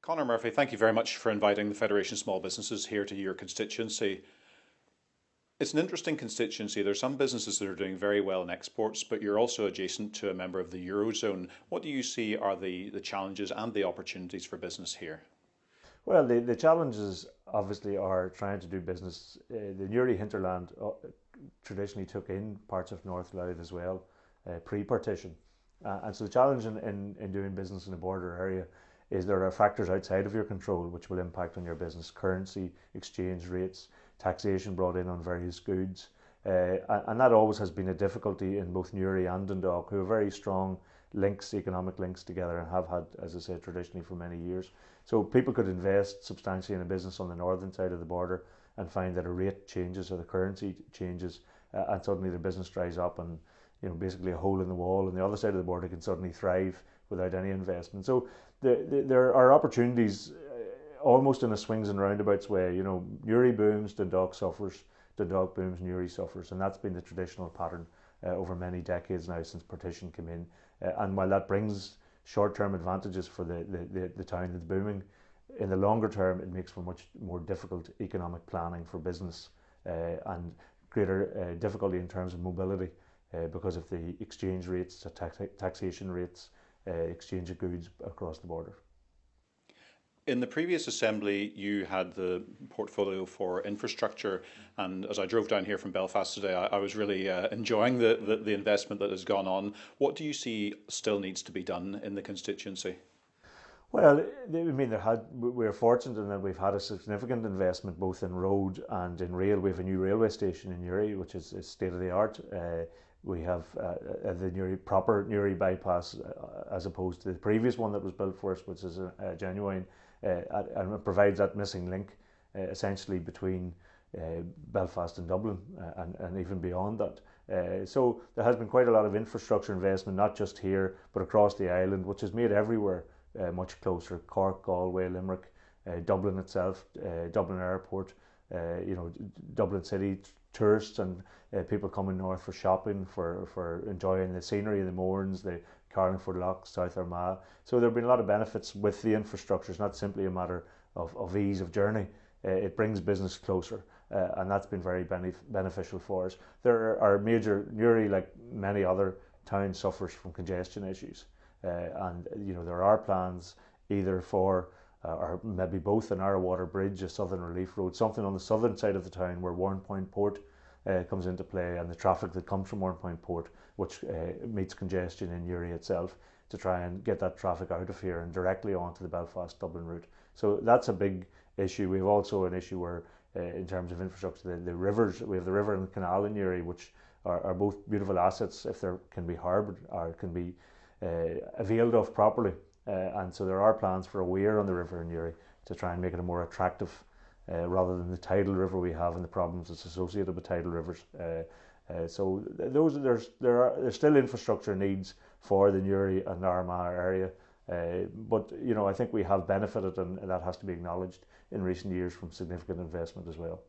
Conor Murphy, thank you very much for inviting the Federation of Small Businesses here to your constituency. It's an interesting constituency. There's some businesses that are doing very well in exports, but you're also adjacent to a member of the Eurozone. What do you see are the challenges and the opportunities for business here? Well, the challenges obviously are trying to do business. The Newry hinterland traditionally took in parts of North Louth as well, pre-partition. And so the challenge in doing business in a border area is there are factors outside of your control which will impact on your business: currency, exchange rates, taxation brought in on various goods. And that always has been a difficulty in both Newry and Dundalk, who have very strong links, economic links together, and have had, as I said, traditionally for many years. So people could invest substantially in a business on the northern side of the border and find that a rate changes or the currency changes, and suddenly their business dries up, and basically a hole in the wall on the other side of the border can suddenly thrive without any investment. So there are opportunities almost in a swings and roundabouts way. Newry booms, Dundalk suffers; Dundalk booms, Newry suffers, and that's been the traditional pattern over many decades now since partition came in. And while that brings short-term advantages for the town that's booming, in the longer term it makes for much more difficult economic planning for business, and greater difficulty in terms of mobility because of the exchange rates, taxation rates, exchange of goods across the border. In the previous assembly, you had the portfolio for infrastructure, and as I drove down here from Belfast today, I was really enjoying the investment that has gone on. What do you see still needs to be done in the constituency? Well, we're fortunate in that we've had a significant investment both in road and in rail. We have a new railway station in Newry, which is state of the art. We have the proper Newry bypass, as opposed to the previous one that was built for us, which is a genuine, and it provides that missing link essentially between Belfast and Dublin, and even beyond that. So there has been quite a lot of infrastructure investment, not just here but across the island, which has made everywhere much closer: Cork, Galway, Limerick, Dublin itself, Dublin Airport, Dublin City, tourists and people coming north for shopping, for enjoying the scenery of the Mournes, the Carlingford Lough, South Armagh. So there have been a lot of benefits with the infrastructure. It's not simply a matter of ease of journey. It brings business closer, and that's been very beneficial for us. There are major, Newry, like many other towns, suffers from congestion issues, and there are plans either for or maybe both an Water Bridge, a Southern Relief Road, something on the southern side of the town where Warrenpoint Port comes into play, and the traffic that comes from Warrenpoint Port, which meets congestion in Newry itself, to try and get that traffic out of here and directly onto the Belfast-Dublin route. So that's a big issue. We have also an issue where, in terms of infrastructure, the rivers, we have the river and the canal in Newry, which are both beautiful assets if they can be harboured or can be availed of properly. And so there are plans for a weir on the river in Newry to try and make it a more attractive, rather than the tidal river we have and the problems that's associated with tidal rivers. So there's still infrastructure needs for the Newry and Armagh area, but I think we have benefited, and that has to be acknowledged, in recent years from significant investment as well.